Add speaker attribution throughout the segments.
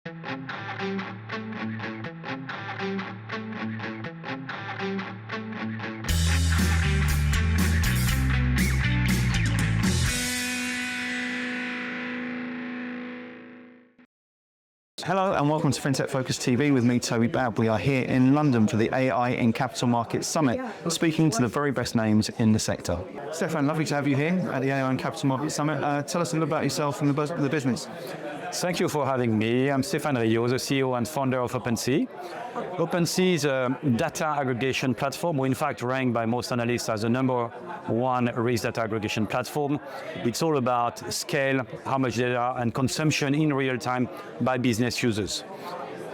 Speaker 1: Hello and welcome to FinTech Focus TV with me, Toby Babb. We are here in London for the AI in Capital Markets Summit, speaking to the very best names in the sector. Stephane, lovely to have you here at the AI in Capital Markets Summit. Tell us a little about yourself and the business.
Speaker 2: Thank you for having me. I'm Stephane Rioult, the CEO and founder of Opensee. Opensee is a data aggregation platform. We're in fact ranked by most analysts as the #1 risk data aggregation platform. It's all about scale, how much data, and consumption in real time by business users.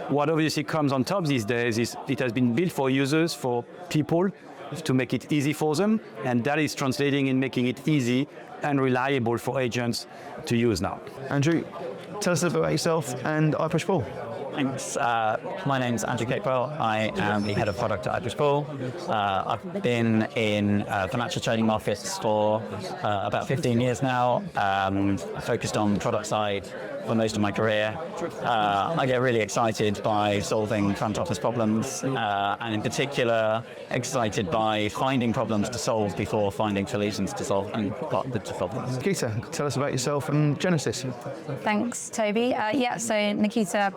Speaker 2: What obviously comes on top these days is it has been built for users, for people, to make it easy for them, and that is translating in making it easy and reliable for agents to use now.
Speaker 1: Andrew, tell us a little bit about yourself and ipushpull.
Speaker 3: Thanks. My name's Andrew Capewell. I am the head of product at ipushpull. I've been in financial trading markets for about 15 years now, focused on product side for most of my career. I get really excited by solving front office problems, and in particular excited by finding problems to solve before finding solutions to solve the problems.
Speaker 1: Nikita, tell us about yourself and Genesis.
Speaker 4: Thanks, Toby. So Nikita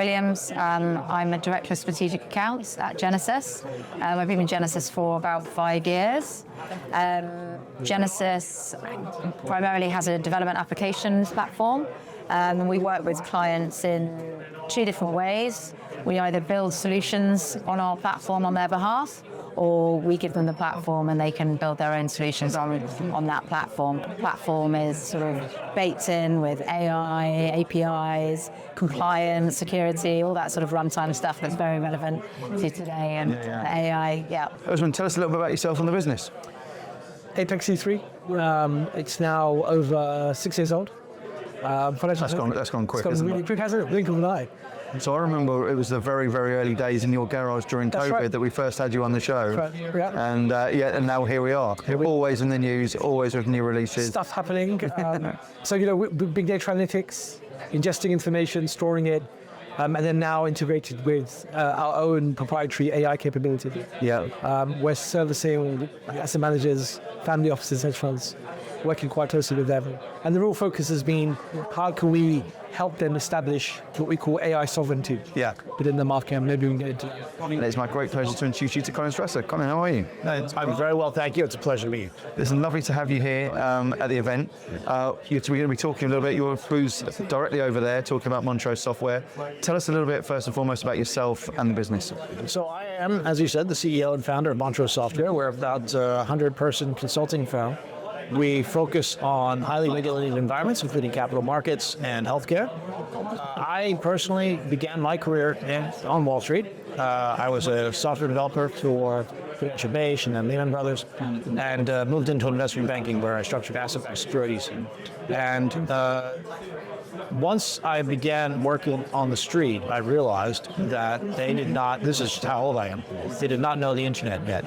Speaker 4: Williams. I'm a director of strategic accounts at Genesis. I've been in Genesis for about 5 years. Genesis primarily has a development applications platform. We work with clients in 2 different ways. We either build solutions on our platform on their behalf, or we give them the platform and they can build their own solutions on that platform. The platform is sort of baked in with AI, APIs, compliance, security, all that sort of runtime stuff that's very relevant to today and AI.
Speaker 1: Usman, tell us a little bit about yourself and the business.
Speaker 5: Apex C3. It's now over 6 years old.
Speaker 1: That's gone quick,
Speaker 5: it's
Speaker 1: isn't
Speaker 5: really
Speaker 1: it?
Speaker 5: quick, hasn't it? Blink of an eye.
Speaker 1: So I remember it was the very, very early days in your garage during
Speaker 5: That's
Speaker 1: COVID
Speaker 5: right.
Speaker 1: that we first had you on the show.
Speaker 5: That's right. Yeah.
Speaker 1: And now here we are. Always in the news, always with new releases.
Speaker 5: Stuff happening. So, big data analytics, ingesting information, storing it, and then now integrated with our own proprietary AI capability. We're servicing asset managers, family offices, hedge funds, working quite closely with them. And the real focus has been how can we help them establish what we call AI sovereignty within the market, and maybe we can get into that.
Speaker 1: And it's my great pleasure to introduce you to Colin Strasser. Colin, how are you?
Speaker 6: I'm very well, thank you. It's a pleasure to meet you.
Speaker 1: Listen, lovely to have you here at the event. We're going to be talking a little bit, your booth directly over there, talking about Montrose Software. Tell us a little bit, first and foremost, about yourself and the business.
Speaker 6: So I am, as you said, the CEO and founder of Montrose Software. We're about a 100-person consulting firm. We focus on highly regulated environments, including capital markets and healthcare. I personally began my career on Wall Street. I was a software developer for Prudential Base and then Lehman Brothers, and moved into investment banking where I structured asset-backed securities. And once I began working on the street, I realized that they did not, this is how old I am, they did not know the internet yet.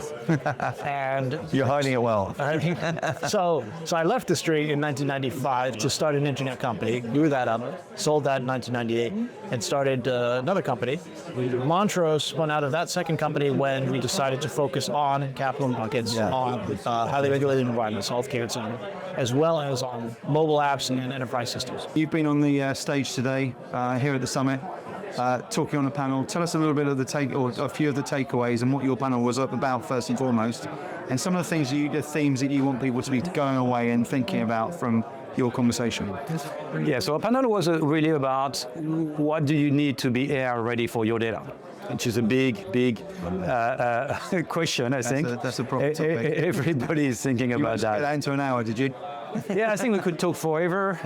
Speaker 6: And
Speaker 1: you're hiding it well.
Speaker 6: So I left the street in 1995 to start an internet company, grew that up, sold that in 1998, and started another company. Montrose spun out of that second company when we decided to focus on capital markets, on highly regulated environments, healthcare, etc., as well as on mobile apps and enterprise systems.
Speaker 1: You've been on the stage today here at the summit, talking on a panel. Tell us a little bit of a few of the takeaways and what your panel was about first and foremost, and some of the things the themes that you want people to be going away and thinking about from your conversation.
Speaker 2: So our panel was really about what do you need to be AI ready for your data, which is a big question, I think.
Speaker 1: That's a proper topic.
Speaker 2: Everybody is thinking about that.
Speaker 1: You get that into an hour, did you?
Speaker 2: I think we could talk forever,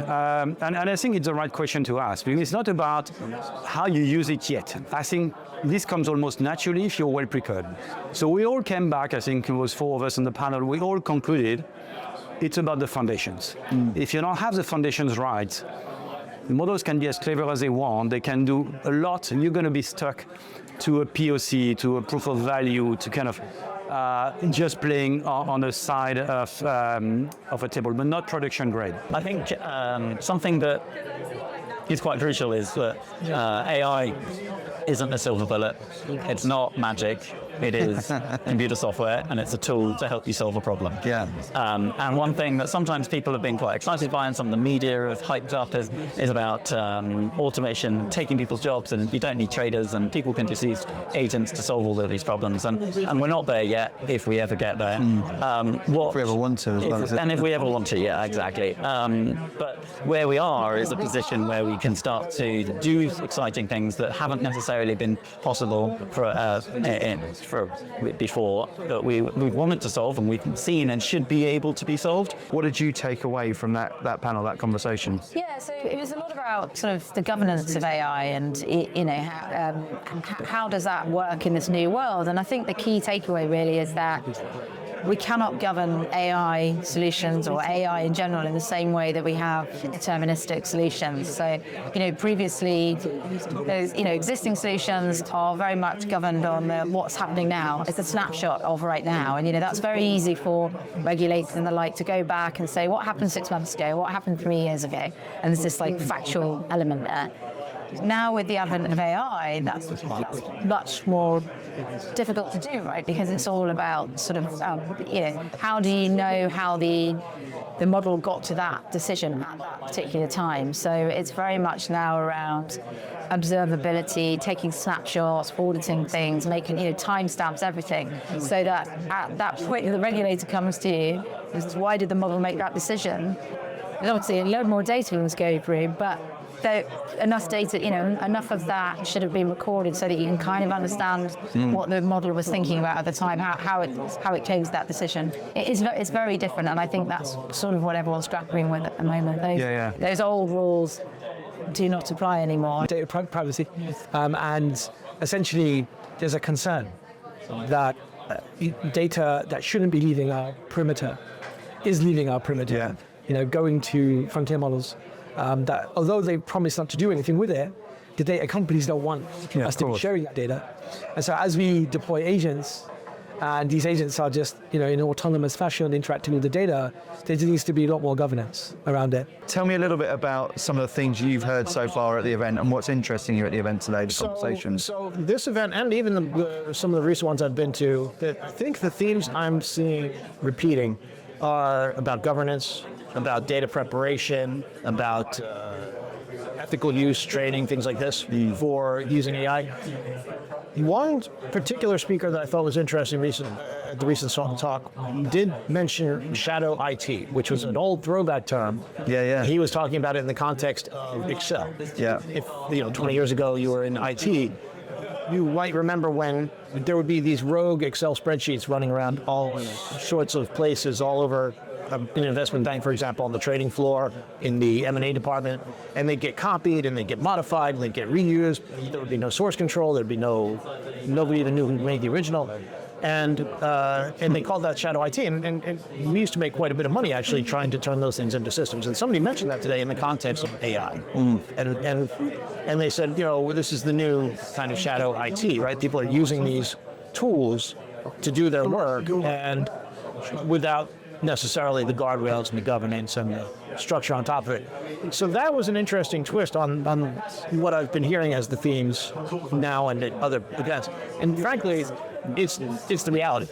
Speaker 2: and I think it's the right question to ask, because it's not about how you use it yet. I think this comes almost naturally if you're well prepared. So we all came back, I think it was 4 of us on the panel, we all concluded it's about the foundations. If you don't have the foundations right, the models can be as clever as they want, they can do a lot, and you're going to be stuck to a POC, to a proof of value, to kind of just playing on the side of a table, but not production grade.
Speaker 3: I think something that is quite crucial is that AI isn't a silver bullet. It's not magic. It is computer software, and it's a tool to help you solve a problem.
Speaker 1: Yeah.
Speaker 3: And one thing that sometimes people have been quite excited by, and some of the media have hyped up, is about automation taking people's jobs, and you don't need traders, and people can just use agents to solve all of these problems. And we're not there yet, if we ever get there.
Speaker 1: If we ever want to, as well.
Speaker 3: And if we ever want to, yeah, exactly. But where we are is a position where we can start to do exciting things that haven't necessarily been possible before, that we've wanted to solve and we've seen and should be able to be solved.
Speaker 1: What did you take away from that panel, that conversation?
Speaker 4: Yeah, so it was a lot about sort of the governance of AI and, how does that work in this new world? And I think the key takeaway really is that we cannot govern AI solutions or AI in general in the same way that we have deterministic solutions. So, previously, those, existing solutions are very much governed on what's happening now. It's a snapshot of right now. And, that's very easy for regulators and the like to go back and say, what happened 6 months ago? What happened 3 years ago? And there's this factual element there. Now with the advent of AI, that's much more difficult to do, right? Because it's all about sort of, how do you know how the model got to that decision at that particular time? So it's very much now around observability, taking snapshots, auditing things, making, timestamps, everything. So that at that point the regulator comes to you, says, why did the model make that decision? There's obviously a load more data we must go through, but enough data, enough of that should have been recorded so that you can kind of understand what the model was thinking about at the time, how it came to that decision. It's very different, and I think that's sort of what everyone's grappling with at the moment. Those old rules do not apply anymore.
Speaker 5: Data privacy, and essentially there's a concern that data that shouldn't be leaving our perimeter is leaving our perimeter. Going to frontier models. That although they promise not to do anything with it, the data companies don't want us to be sharing that data. And so as we deploy agents, and these agents are just, in an autonomous fashion interacting with the data, there needs to be a lot more governance around it.
Speaker 1: Tell me a little bit about some of the things you've heard so far at the event and what's interesting you at the event today, the conversations.
Speaker 6: So this event, and even some of the recent ones I've been to, I think the themes I'm seeing repeating are about governance, about data preparation, about ethical use, training, things like this for using AI. One particular speaker that I thought was interesting at the recent talk did mention shadow IT, which was an old throwback term. He was talking about it in the context of Excel. If 20 years ago you were in IT, you might remember when there would be these rogue Excel spreadsheets running around all sorts of places all over an investment bank, for example, on the trading floor, in the M&A department, and they'd get copied and they'd get modified and they'd get reused. There would be no source control. There'd be nobody even knew who made the original. And they called that shadow IT. And we used to make quite a bit of money actually trying to turn those things into systems. And somebody mentioned that today in the context of AI. And they said, this is the new kind of shadow IT, right? People are using these tools to do their work and without necessarily the guardrails and the governance and the structure on top of it. So that was an interesting twist on what I've been hearing as the themes now and at other events. And frankly, it's the reality.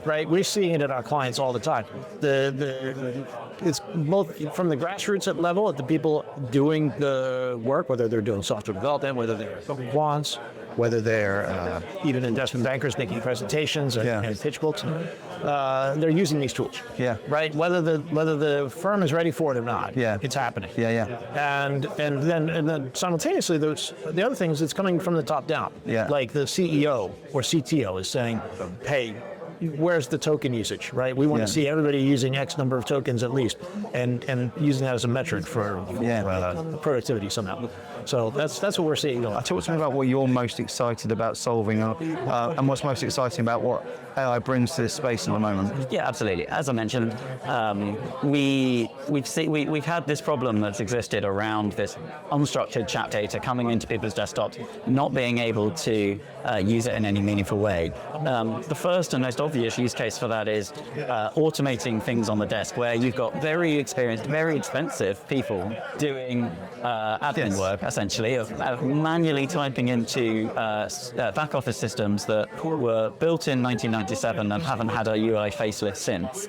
Speaker 6: Right? We're seeing it at our clients all the time. It's both from the grassroots level, at the people doing the work, whether they're doing software development, whether they're quants, whether they're even investment bankers making presentations and pitch books. They're using these tools. Right. Whether the firm is ready for it or not. It's happening. And then simultaneously, the other thing is it's coming from the top down. Like the CEO or CTO is saying, hey, where's the token usage, right? We want to see everybody using X number of tokens at least, and using that as a metric for productivity somehow. So that's what we're seeing.
Speaker 1: Talk to me about what you're most excited about solving, and what's most exciting about what AI brings to this space at the moment.
Speaker 3: Yeah, absolutely. As I mentioned, we've had this problem that's existed around this unstructured chat data coming into people's desktops, not being able to use it in any meaningful way. The first and most obvious use case for that is automating things on the desk, where you've got very experienced, very expensive people doing admin work, essentially, of manually typing into back office systems that were built in 1997 and haven't had a UI facelift since.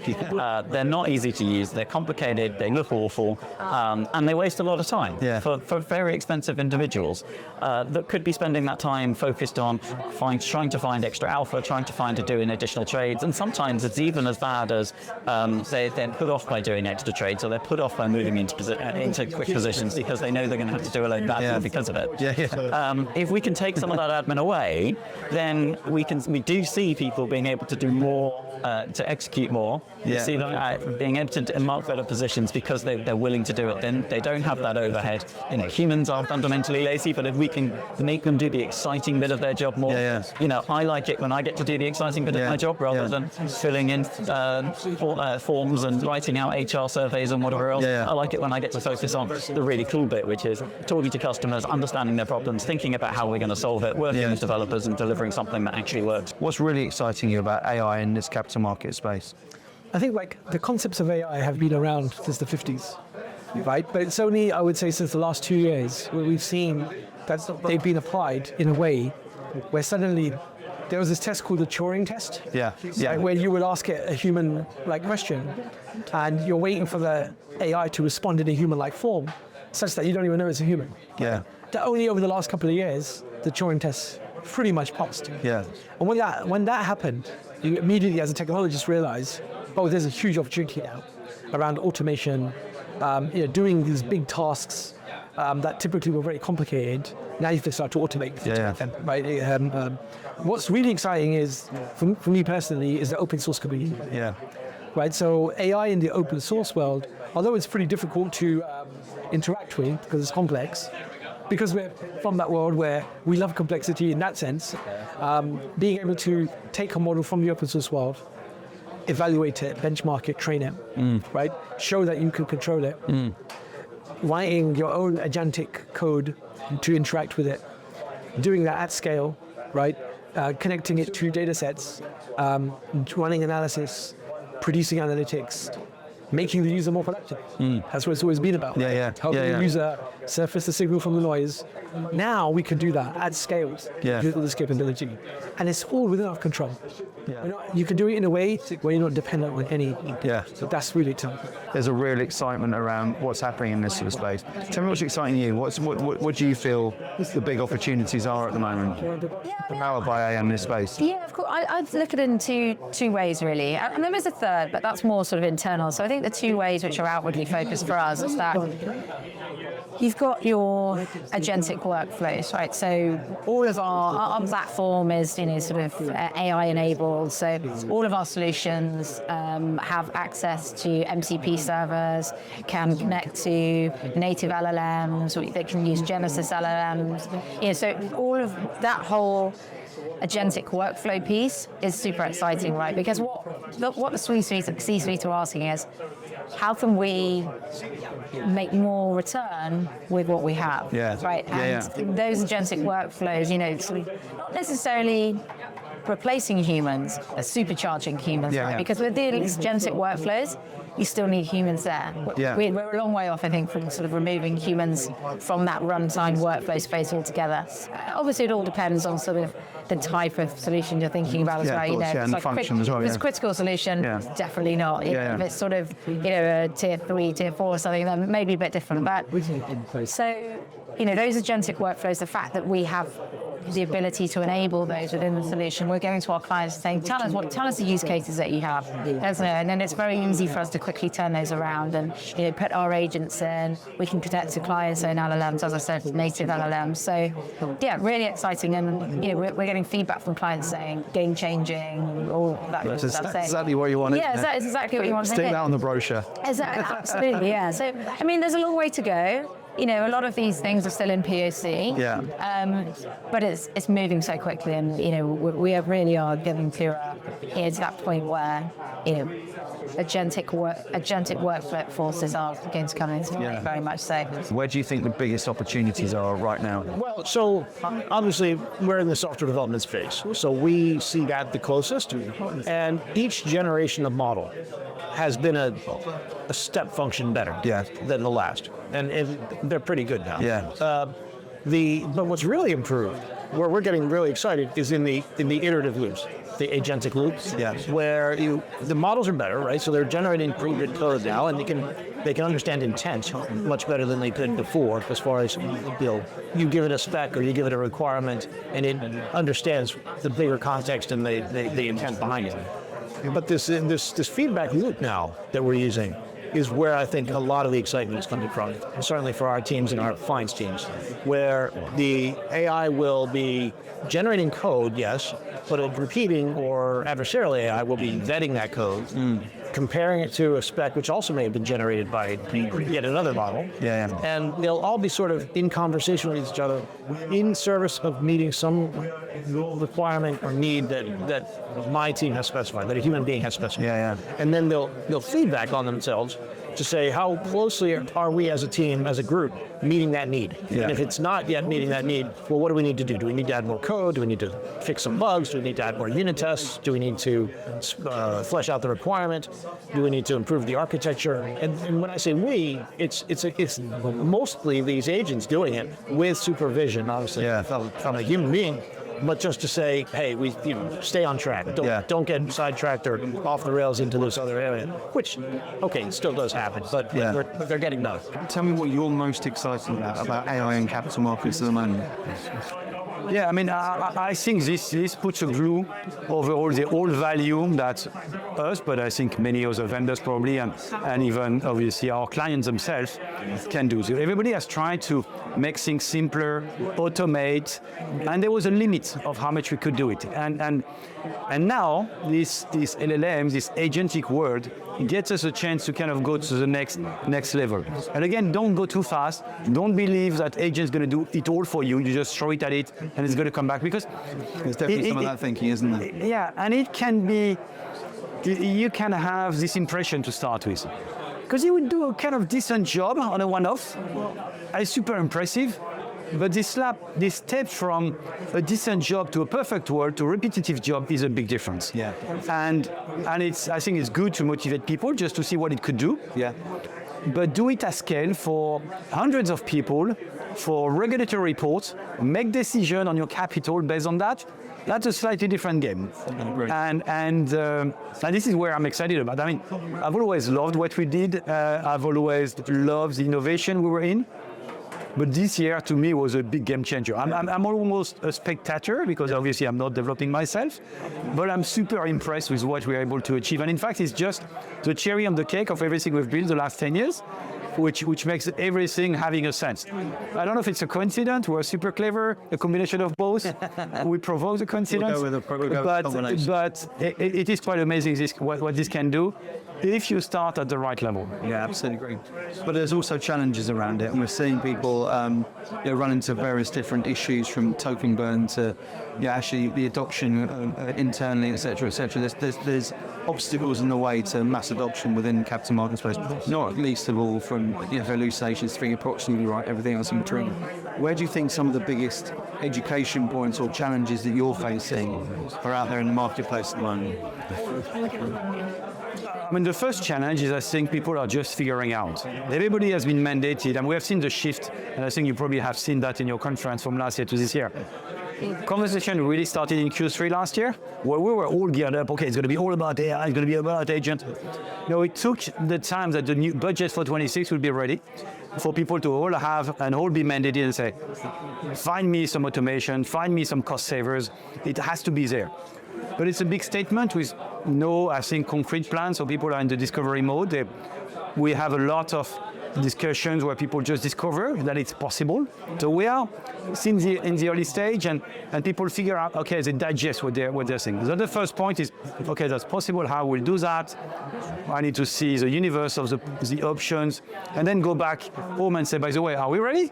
Speaker 3: They're not easy to use, they're complicated, they look awful, and they waste a lot of time for very expensive individuals that could be spending that time focused on trying to find extra alpha, trying to find to doing additional trades, and sometimes it's even as bad as they're put off by doing extra trades, or they're put off by moving into quick positions because they know they're going to have to do a load of admin because of it. If we can take some of that admin away, then we do see people being able to do more, to execute more. You see them being able to mark better positions because they're willing to do it. Then they don't have that overhead. Humans are fundamentally lazy, but if we can make them do the exciting bit of their job more, I like it when I get to do the exciting bit of my job rather than filling in forms and writing out HR surveys and whatever else. I like it when I get to focus on the really cool bit, which is talking to customers, understanding their problems, thinking about how we're going to solve it, working with developers and delivering something that actually works.
Speaker 1: What's really exciting you about AI in this capital market space?
Speaker 5: I think the concepts of AI have been around since the 50s, right? But it's only, I would say, since the last 2 years where we've seen that they've been applied in a way where suddenly there was this test called the Turing test, where you would ask it a human-like question, and you're waiting for the AI to respond in a human-like form, such that you don't even know it's a human. That only over the last couple of years, the Turing test pretty much passed. And when that happened, you immediately, as a technologist, realize, there's a huge opportunity now around automation, doing these big tasks that typically were very complicated. Now you have to start to automate them, right? What's really exciting is, for me personally, is the open source community. Right, so AI in the open source world, although it's pretty difficult to interact with because it's complex, because we're from that world where we love complexity in that sense, being able to take a model from the open source world, evaluate it, benchmark it, train it, right? Show that you can control it. Writing your own agentic code to interact with it, doing that at scale, right? Connecting it to data sets, running analysis, producing analytics, making the user more productive. That's what it's always been about. Helping the user surface the signal from the noise. Now we can do that at scales with this capability. And it's all within our control. You can do it in a way where you're not dependent on any. So that's really tough.
Speaker 1: There's a real excitement around what's happening in this sort of space. Tell me what's exciting you. What do you feel the big opportunities are at the moment? Powered by AI in this space.
Speaker 4: Yeah, of course. I'd look at it in two ways, really. And there is a third, but that's more sort of internal. So I think the two ways which are outwardly focused for us is that you've got your agentic workflows, right? So all of our platform is, sort of AI enabled. So all of our solutions have access to MCP servers, can connect to native LLMs, or they can use Genesis LLMs. So all of that whole agentic workflow piece is super exciting, right? Because what the C-suite are asking is, how can we make more return with what we have, right? And those agentic workflows, sort of not necessarily replacing humans, supercharging humans, right? Because with the agentic workflows, you still need humans there. We're a long way off, I think, from sort of removing humans from that runtime workflow space altogether. Obviously, it all depends on sort of the type of solution you're thinking about as well.
Speaker 1: And the function as well.
Speaker 4: If it's a critical solution, definitely not. If it's sort of a tier 3, tier 4 or something, then maybe a bit different. But so those agentic workflows, the fact that we have the ability to enable those within the solution, we're going to our clients saying, tell us the use cases that you have, and then it's very easy for us to quickly turn those around and put our agents in. We can connect to clients' own LLMs, as I said, native LLMs. So really exciting, and we're getting feedback from clients saying game changing, all that good stuff.
Speaker 1: That's exactly what you want.
Speaker 4: That is exactly what you want.
Speaker 1: Stick that on the brochure.
Speaker 4: Absolutely, So there's a long way to go. A lot of these things are still in POC, but it's moving so quickly, and we really are getting to that point where agentic workforces are going to come into play, very much so.
Speaker 1: Where do you think the biggest opportunities are right now?
Speaker 6: Well, so obviously we're in the software development space, so we see that the closest, and each generation of model has been a step function better than the last, and they're pretty good now. But what's really improved, where we're getting really excited, is in the iterative loops, the agentic loops, where the models are better, right? So they're generating pretty good code now, and they can understand intent much better than they could before, as far as you give it a spec or you give it a requirement, and it understands the bigger context and the intent behind it. But this feedback loop now that we're using is where I think a lot of the excitement is coming from, and certainly for our teams and our finance teams, where the AI will be generating code, yes, but repeating, or adversarial AI will be vetting that code, comparing it to a spec which also may have been generated by yet another model. And they'll all be sort of in conversation with each other in service of meeting some requirement or need that my team has specified, that a human being has specified. And then they'll feedback on themselves to say, how closely are we as a team, as a group, meeting that need? And if it's not yet meeting that need, well, what do we need to do? Do we need to add more code? Do we need to fix some bugs? Do we need to add more unit tests? Do we need to flesh out the requirement? Do we need to improve the architecture? And when I say we, it's mostly these agents doing it with supervision, obviously, from a human being. But just to say, hey, we stay on track. Don't get sidetracked or off the rails into this other area, which, okay, still does happen, but they're getting done.
Speaker 1: Tell me what you're most excited about AI and capital markets at the moment.
Speaker 2: Yeah, I mean, I think this puts a glue over all the old value that us, but I think many other vendors probably, and even obviously our clients themselves can do. So everybody has tried to make things simpler, automate, and there was a limit of how much we could do it. And now this LLM, this agentic world, gets us a chance to kind of go to the next level. And again, don't go too fast. Don't believe that agent's going to do it all for you. You just throw it at it and it's going to come back, because
Speaker 1: there's definitely some of that thinking, isn't there?
Speaker 2: Yeah, and it can be, you can have this impression to start with, because you would do a kind of decent job on a one-off. It's super impressive. But this step from a decent job to a perfect world to a repetitive job is a big difference. And I think it's good to motivate people just to see what it could do. But do it at scale for hundreds of people, for regulatory reports, make decision on your capital based on that. That's a slightly different game. And this is where I'm excited about. I mean, I've always loved what we did. I've always loved the innovation we were in. But this year, to me, was a big game changer. I'm almost a spectator, because obviously I'm not developing myself, but I'm super impressed with what we're able to achieve. And in fact, it's just the cherry on the cake of everything we've built the last 10 years, which makes everything having a sense. I don't know if it's a coincidence, we're super clever, a combination of both. We provoke the coincidence, but it is quite amazing what this can do if you start at the right level.
Speaker 1: Yeah, absolutely agree. But there's also challenges around it, and we're seeing people run into various different issues, from token burn to actually the adoption internally, etc., etc. There's obstacles in the way to mass adoption within the capital market space, not least of all from hallucinations, being approximately right, everything else in between. Where do you think some of the biggest education points or challenges that you're facing are out there in the marketplace at the moment?
Speaker 2: I mean, the first challenge is, I think people are just figuring out. Everybody has been mandated, and we have seen the shift, and I think you probably have seen that in your conference from last year to this year. Conversation really started in Q3 last year, where we were all geared up. Okay, it's going to be all about AI, it's going to be about agent. It took the time that the new budget for 26 will be ready for people to all have and all be mandated and say, find me some automation, find me some cost savers. It has to be there. But it's a big statement with no, I think, concrete plan, so people are in the discovery mode. we have a lot of discussions where people just discover that it's possible. So we are in the early stage, and people figure out, okay, they digest what they're saying. So the first point is, okay, that's possible, how we'll do that. I need to see the universe of the options, and then go back home and say, by the way, are we ready?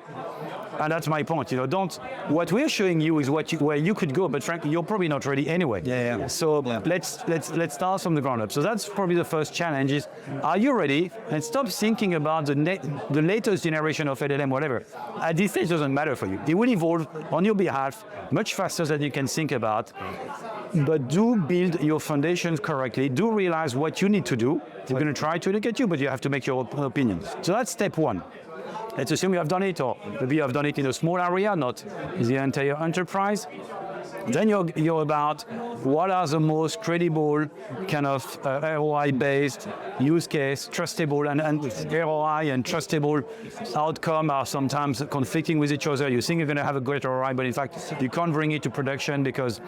Speaker 2: And that's my point. What we're showing you is where you could go, but frankly, you're probably not ready anyway. So let's start from the ground up. So that's probably the first challenge: is are you ready? And stop thinking about the latest generation of LLM, whatever. At this stage, it doesn't matter for you. It will evolve on your behalf much faster than you can think about. But do build your foundations correctly. Do realize what you need to do. We're going to try to educate you, but you have to make your own opinions. So that's step one. Let's assume you have done it, or maybe you have done it in a small area, not the entire enterprise. Then you're about what are the most credible kind of ROI-based use case, trustable, and ROI and trustable outcome are sometimes conflicting with each other. You think you're going to have a great ROI, but in fact, you can't bring it to production because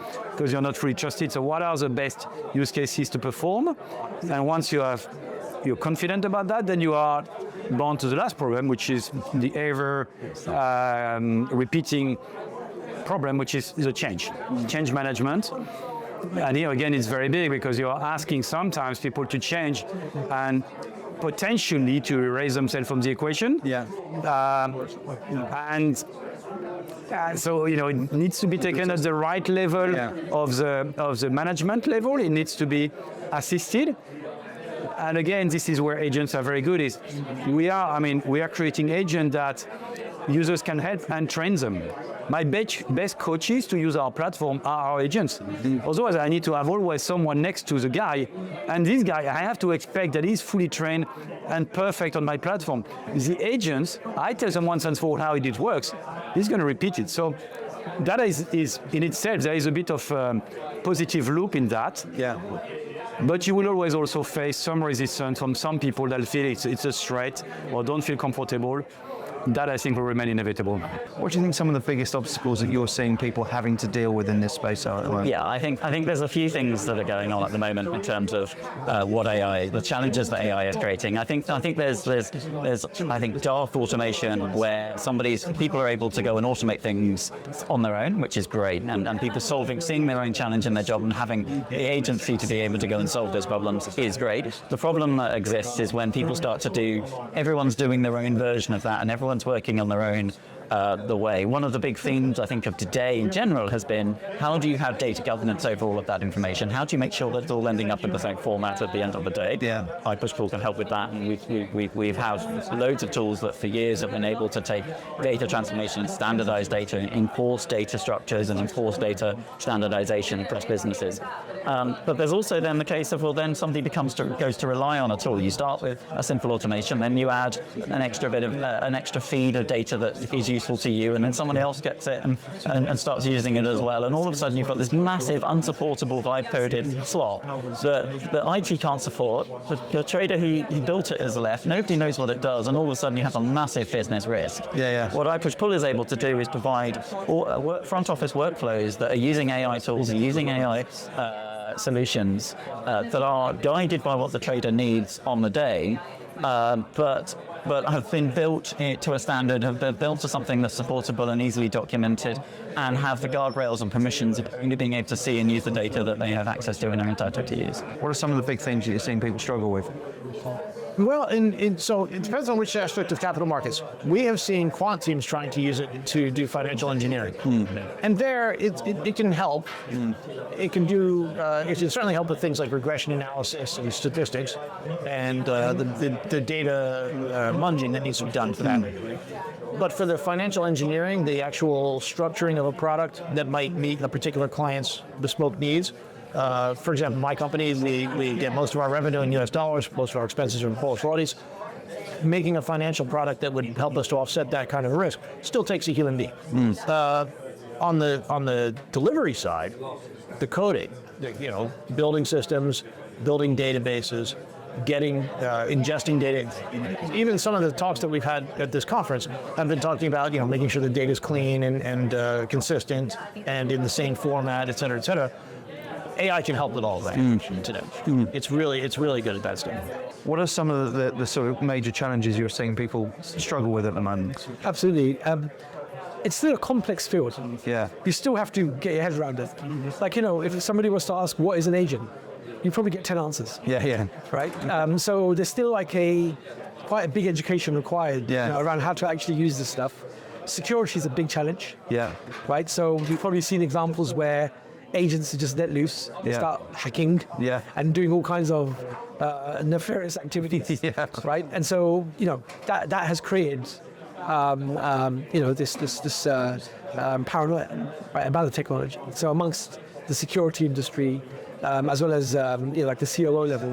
Speaker 2: you're not fully trusted. So what are the best use cases to perform? And once you're confident about that, then you are bound to the last problem, which is the ever repeating problem, which is the change management. And here again, it's very big because you're asking sometimes people to change and potentially to erase themselves from the equation. So it needs to be taken at the right level of the management level. It needs to be assisted. And again, this is where agents are very good. We are creating agents that users can help and train them. My best coaches to use our platform are our agents. Otherwise, I need to have always someone next to the guy. And this guy, I have to expect that he's fully trained and perfect on my platform. The agents, I tell them once and for all how it works, he's going to repeat it. So that is in itself, there is a bit of positive loop in that. But you will always also face some resistance from some people that feel it's a threat or don't feel comfortable. That I think will remain inevitable.
Speaker 1: What do you think some of the biggest obstacles that you're seeing people having to deal with in this space are at the moment?
Speaker 3: Yeah, I think there's a few things that are going on at the moment in terms of the challenges that AI is creating. I think there's dark automation where people are able to go and automate things on their own, which is great, and people seeing their own challenge in their job and having the agency to be able to go and solve those problems is great. The problem that exists is when people start to everyone's doing their own version of that, and everyone's working on their own the way. One of the big themes, I think, of today in general has been, how do you have data governance over all of that information? How do you make sure that it's all ending up in the same format at the end of the day? ipushpull can help with that, and we've had loads of tools that for years have been able to take data transformation, standardize data, enforce data structures, and enforce data standardization across businesses. But there's also then the case of, then somebody goes to rely on a tool. You start with a simple automation, then you add an extra feed of data that is useful to you, and then someone else gets it and starts using it as well. And all of a sudden you've got this massive, unsupportable vibe-coded slop that IT can't support. The trader who built it has left. Nobody knows what it does, and all of a sudden you have a massive business risk. What ipushpull is able to do is provide front office workflows that are using AI tools and using AI solutions that are guided by what the trader needs on the day, but have been built to a standard, have been built to something that's supportable and easily documented, and have the guardrails and permissions of only being able to see and use the data that they have access to and are entitled to use.
Speaker 1: What are some of the big things that you're seeing people struggle with?
Speaker 6: Well, so it depends on which aspect of capital markets. We have seen quant teams trying to use it to do financial engineering, and there it can help. It can certainly help with things like regression analysis and statistics, and the data munging that needs to be done for that. But for the financial engineering, the actual structuring of a product that might meet a particular client's bespoke needs. For example, my company, we get most of our revenue in US dollars, most of our expenses are in Polish zlotys. Making a financial product that would help us to offset that kind of risk still takes a human being. On the delivery side, the coding, building systems, building databases, ingesting data. Even some of the talks that we've had at this conference have been talking about, making sure the data is clean and consistent and in the same format, et cetera, et cetera. AI can help with all of that today. It's really good at that stuff.
Speaker 1: What are some of the sort of major challenges you're seeing people struggle with at the moment?
Speaker 5: Absolutely. It's still a complex field.
Speaker 1: Yeah.
Speaker 5: You still have to get your head around it. Like, if somebody was to ask, what is an agent? You probably get 10 answers.
Speaker 1: Yeah.
Speaker 5: Right? So there's still like quite a big education required around how to actually use this stuff. Security is a big challenge.
Speaker 1: Yeah.
Speaker 5: Right? So we've probably seen examples where agents are just let loose. They start hacking and doing all kinds of nefarious activities. Right? And so, that has created this paranoia, right, about the technology. So amongst the security industry, as well as like the COO level,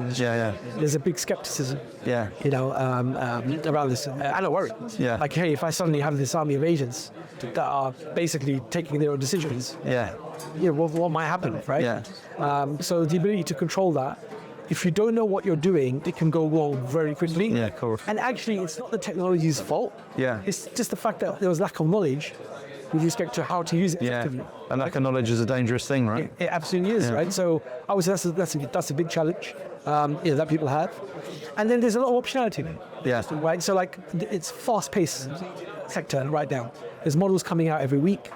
Speaker 5: there's a big skepticism, around this. And a worry. Like, hey, if I suddenly have this army of agents that are basically taking their own decisions, what might happen, right? So the ability to control that. If you don't know what you're doing, it can go wrong very quickly.
Speaker 1: Yeah, cool.
Speaker 5: And actually, it's not the technology's fault.
Speaker 1: Yeah.
Speaker 5: It's just the fact that there was lack of knowledge with respect to how to use it effectively.
Speaker 1: And lack of knowledge is a dangerous thing, right?
Speaker 5: It absolutely is, right? So I would say that's a big challenge that people have. And then there's a lot of optionality.
Speaker 1: Yeah.
Speaker 5: Right? So like it's fast-paced sector right now. There's models coming out every week.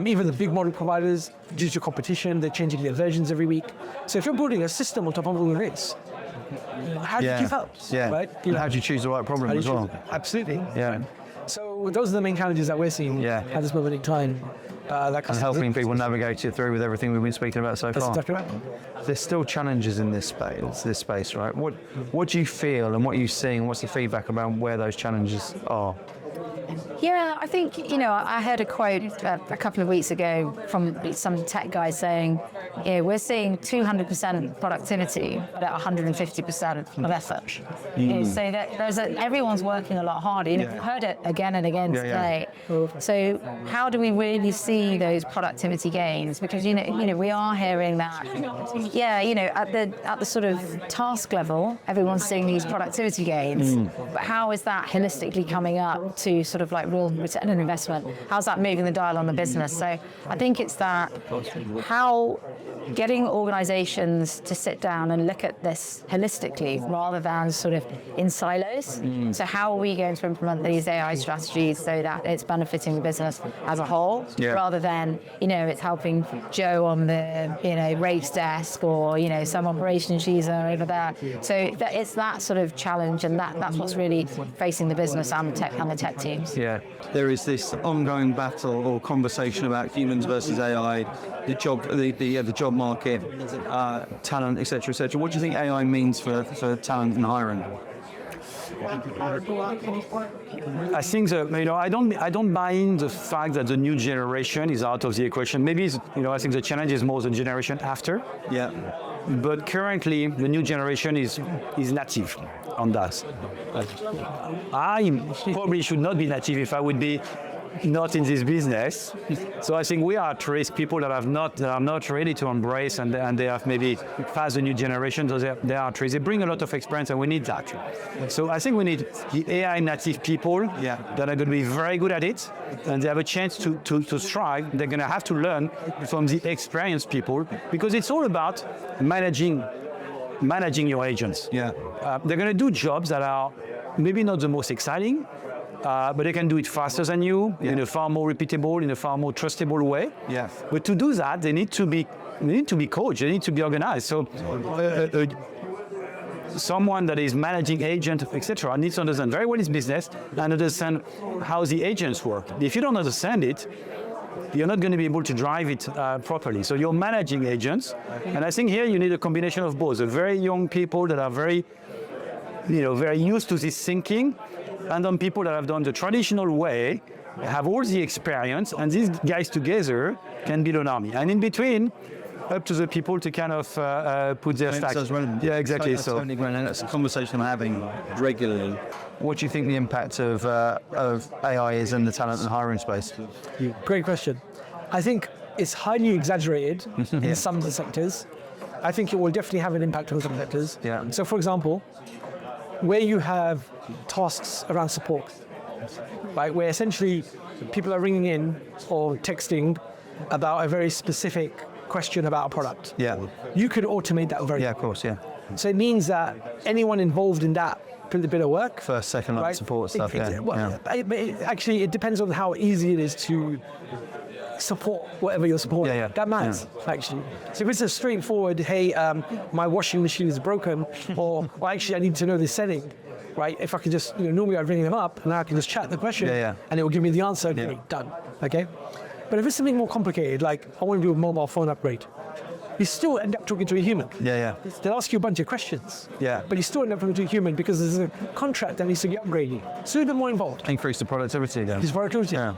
Speaker 5: Even the big model providers, due to competition, they're changing their versions every week. So if you're building a system on top of all of this, how do you keep up?
Speaker 1: Yeah.
Speaker 5: Right?
Speaker 1: And how do you choose the right problem as well?
Speaker 5: Absolutely.
Speaker 1: Yeah.
Speaker 5: So those are the main challenges that we're seeing at this moment in time.
Speaker 1: And helping people navigate it through with everything we've been speaking about so far.
Speaker 5: That's exactly right.
Speaker 1: There's still challenges in this space, right? What do you feel and what are you seeing? What's the feedback about where those challenges are?
Speaker 4: Yeah, I think, I heard a quote a couple of weeks ago from some tech guys saying, we're seeing 200% productivity, but at 150% of effort. So that everyone's working a lot harder. You've heard it again and again today. So how do we really see those productivity gains? Because, we are hearing that, at the sort of task level, everyone's seeing these productivity gains. But how is that holistically coming up to sort of like real return on investment? How's that moving the dial on the business? So I think it's that how getting organizations to sit down and look at this holistically rather than sort of in silos. So how are we going to implement these AI strategies so that it's benefiting the business as a whole rather than, it's helping Joe on the, rates desk or, some operations user over there. So it's that sort of challenge and that's what's really facing the business and the tech teams.
Speaker 1: Yeah, there is this ongoing battle or conversation about humans versus AI, the job market, talent, etc., etc. What do you think AI means for talent and hiring?
Speaker 2: I think I don't buy in the fact that the new generation is out of the equation. Maybe I think the challenge is more the generation after.
Speaker 1: Yeah.
Speaker 2: But currently, the new generation is native on that. I probably should not be native if I would be not in this business. So I think we are at risk. People that are not ready to embrace and they have maybe passed the new generation, so they are at risk. They bring a lot of experience and we need that. So I think we need the AI native people that are going to be very good at it and they have a chance to thrive. They're going to have to learn from the experienced people because it's all about managing your agents.
Speaker 1: Yeah.
Speaker 2: They're going to do jobs that are maybe not the most exciting, but they can do it faster than you in a far more repeatable, in a far more trustable way.
Speaker 1: Yeah.
Speaker 2: But to do that, they need to be coached. They need to be organized. So someone that is managing agents, etc., needs to understand very well his business and understand how the agents work. If you don't understand it, you're not going to be able to drive it properly. So you're managing agents, and I think here you need a combination of both. The very young people that are very used to this thinking, and then people that have done the traditional way, have all the experience, and these guys together can build an army. And in between, up to the people to kind of put their stack. Yeah, exactly.
Speaker 1: So that's a conversation I'm having regularly. What do you think the impact of AI is in the talent and hiring space?
Speaker 5: Great question. I think it's highly exaggerated in some of the sectors. I think it will definitely have an impact on some sectors.
Speaker 1: Yeah.
Speaker 5: So, for example, where you have tasks around support, right, where essentially people are ringing in or texting about a very specific question about a product.
Speaker 1: Yeah.
Speaker 5: You could automate that very
Speaker 1: Yeah, of course, yeah.
Speaker 5: So it means that anyone involved in that bit of work,
Speaker 1: First, second line
Speaker 5: right?
Speaker 1: support stuff, yeah.
Speaker 5: Well, actually, it depends on how easy it is to support whatever you're supporting.
Speaker 1: Yeah.
Speaker 5: That matters, actually. So if it's a straightforward, hey, my washing machine is broken, or well, actually, I need to know this setting, right? If I could just, normally I'd ring them up, and now I can just chat the question, and it will give me the answer. Okay, done. Okay. But if it's something more complicated, like I want to do a mobile phone upgrade, you still end up talking to a human.
Speaker 1: Yeah.
Speaker 5: They'll ask you a bunch of questions.
Speaker 1: Yeah.
Speaker 5: But you still end up talking to a human because there's a contract that needs to get upgraded. So a bit more involved.
Speaker 1: Increase the productivity then.
Speaker 5: His productivity.
Speaker 1: Yeah.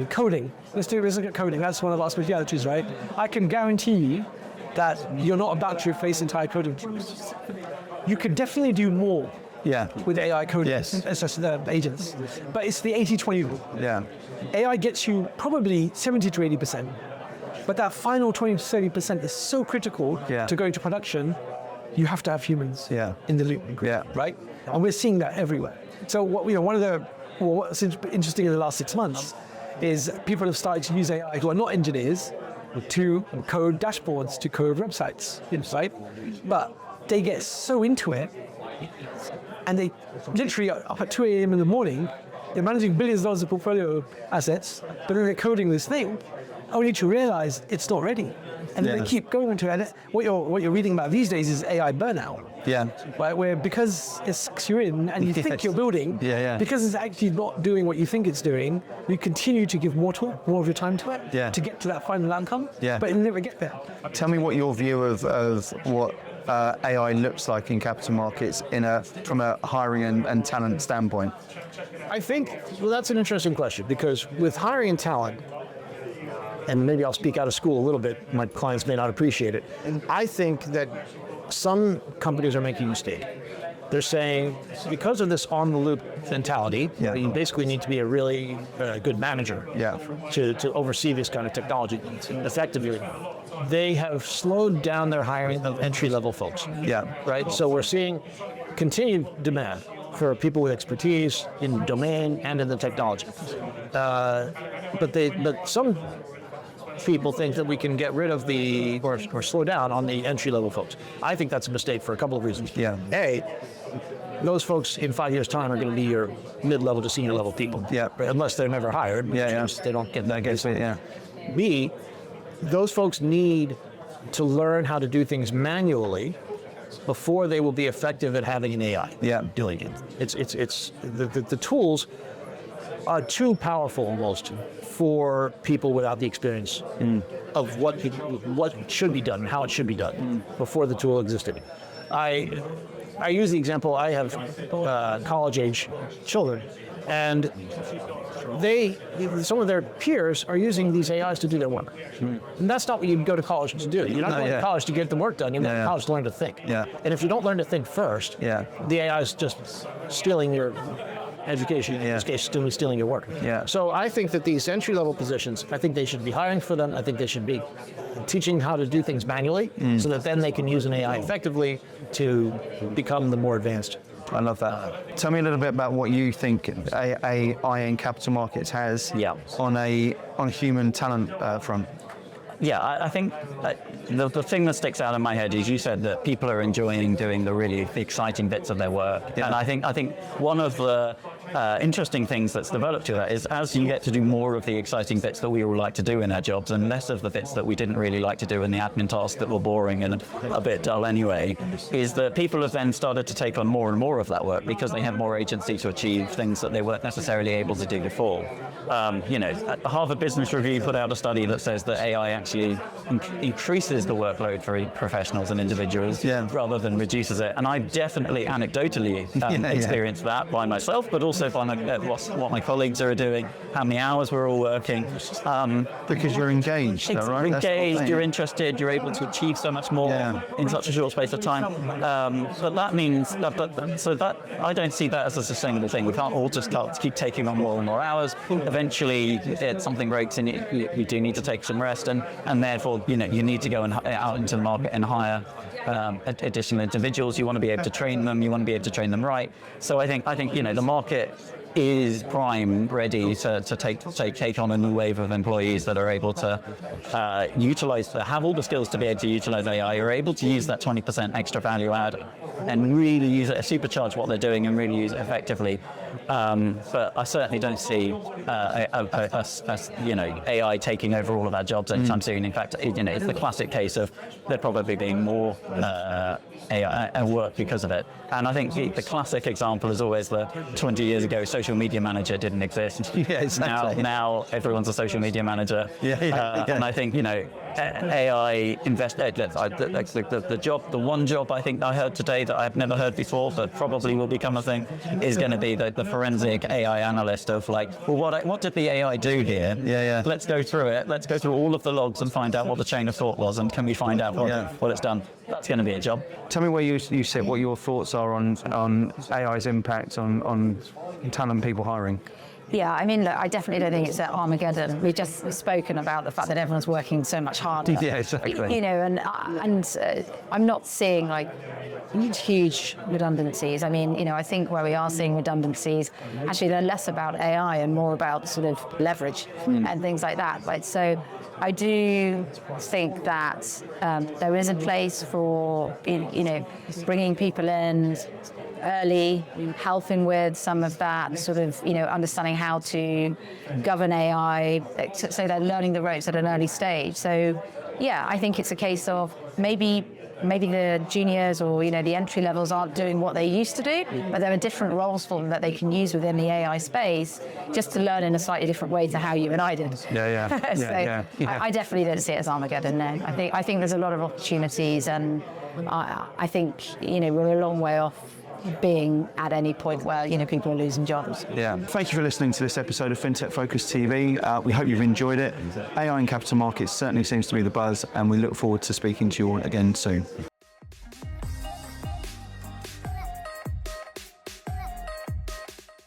Speaker 5: Coding. Let's look at coding. That's one of our specialities, right? I can guarantee you that you're not about to replace entire coding teams. You could definitely do more with AI coding, agents. But it's the 80-20 rule.
Speaker 1: Yeah.
Speaker 5: AI gets you probably 70 to 80%. But that final 20 to 30% is so critical to go into production, you have to have humans in the loop.
Speaker 1: Yeah.
Speaker 5: Right? And we're seeing that everywhere. So what's interesting in the last 6 months is people have started to use AI who are not engineers to code dashboards, to code websites, right? But they get so into it, and they literally are up at 2 a.m. in the morning, they're managing billions of dollars of portfolio assets, but then they're coding this thing, only to realize it's not ready. And then they keep going into it. And what you're reading about these days is AI burnout.
Speaker 1: Yeah.
Speaker 5: Right, where because it sucks you in and you think you're building, because it's actually not doing what you think it's doing, you continue to give more of your time to it to get to that final outcome, but it'll never get there.
Speaker 1: Tell me what your view of what AI looks like in capital markets from a hiring and talent standpoint.
Speaker 6: I think, that's an interesting question, because with hiring and talent, and maybe I'll speak out of school a little bit, my clients may not appreciate it. I think that some companies are making a mistake. They're saying, because of this on-the-loop mentality, you basically need to be a really good manager to oversee this kind of technology effectively. They have slowed down their hiring of entry-level folks. Right? So we're seeing continued demand for people with expertise in domain and in the technology. But some people think that we can get rid of or slow down on the entry-level folks. I think that's a mistake for a couple of reasons. A, those folks in 5 years' time are going to be your mid-level to senior-level people. Right? Unless they're never hired. They don't get that. B, those folks need to learn how to do things manually before they will be effective at having an AI doing it. It's the tools are too powerful almost for people without the experience of what should be done and how it should be done before the tool existed. I use the example, I have college-age children, and some of their peers are using these AIs to do their work. And that's not what you go to college to do. You're not going to college to get the work done. You go to college to learn to think. And if you don't learn to think first, the AI is just stealing your education, in this case, stealing your work. So I think that these entry-level positions, I think they should be hiring for them. I think they should be teaching how to do things manually so that then they can use an AI effectively to become the more advanced.
Speaker 1: I love that. Tell me a little bit about what you think AI in capital markets has on a human talent front.
Speaker 3: I think the thing that sticks out in my head is you said that people are enjoying doing the really exciting bits of their work. And I think one of the interesting things that's developed to that is as you get to do more of the exciting bits that we all like to do in our jobs and less of the bits that we didn't really like to do in the admin tasks that were boring and a bit dull anyway, is that people have then started to take on more and more of that work because they have more agency to achieve things that they weren't necessarily able to do before. Harvard Business Review put out a study that says that AI actually increases the workload for professionals and individuals rather than reduces it. And I definitely anecdotally experienced that by myself, but also by what my colleagues are doing, how many hours we're all working.
Speaker 1: Because you're engaged, right?
Speaker 3: You're engaged, you're interested, you're able to achieve so much more in such a short space of time. But that means, that I don't see that as a sustainable thing. We can't all just keep taking on more and more hours. Eventually, something breaks and you do need to take some rest, and therefore, you need to go out into the market and hire additional individuals. You want to be able to train them. You want to be able to train them right. So I think the market is prime, ready to take on a new wave of employees that are able to have all the skills to be able to utilize AI, are able to use that 20% extra value add and really use it, supercharge what they're doing and really use it effectively. But I certainly don't see AI taking over all of our jobs anytime soon. In fact, it's the classic case of there probably being more AI work because of it. And I think the classic example is always the 20 years ago social media manager didn't exist.
Speaker 1: Yeah, exactly.
Speaker 3: Now everyone's a social media manager. And I think AI the one job I think I heard today that I've never heard before, but probably will become a thing, is going to be the forensic AI analyst of what did the AI do here? Let's go through it. Let's go through all of the logs and find out what the chain of thought was, and can we find out what it's done? That's going to be a job.
Speaker 1: Tell me where you sit, what your thoughts are on AI's impact on talent people hiring.
Speaker 4: Yeah, I mean, look, I definitely don't think it's at Armageddon. We've just spoken about the fact that everyone's working so much harder.
Speaker 1: Yeah, exactly.
Speaker 4: And I'm not seeing huge redundancies. I mean, I think where we are seeing redundancies, actually they're less about AI and more about sort of leverage and things like that. Right? So I do think that there is a place for, bringing people in early, helping with some of that sort of, understanding how to govern AI, so they're learning the ropes at an early stage. So, yeah, I think it's a case of maybe the juniors or, the entry levels aren't doing what they used to do, but there are different roles for them that they can use within the AI space just to learn in a slightly different way to how you and I did. I definitely don't see it as Armageddon, no. I think there's a lot of opportunities, and I think, we're a long way off being at any point where people are losing jobs.
Speaker 1: Yeah. Thank you for listening to this episode of FinTech Focus TV. We hope you've enjoyed it. AI in capital markets certainly seems to be the buzz, and we look forward to speaking to you all again soon.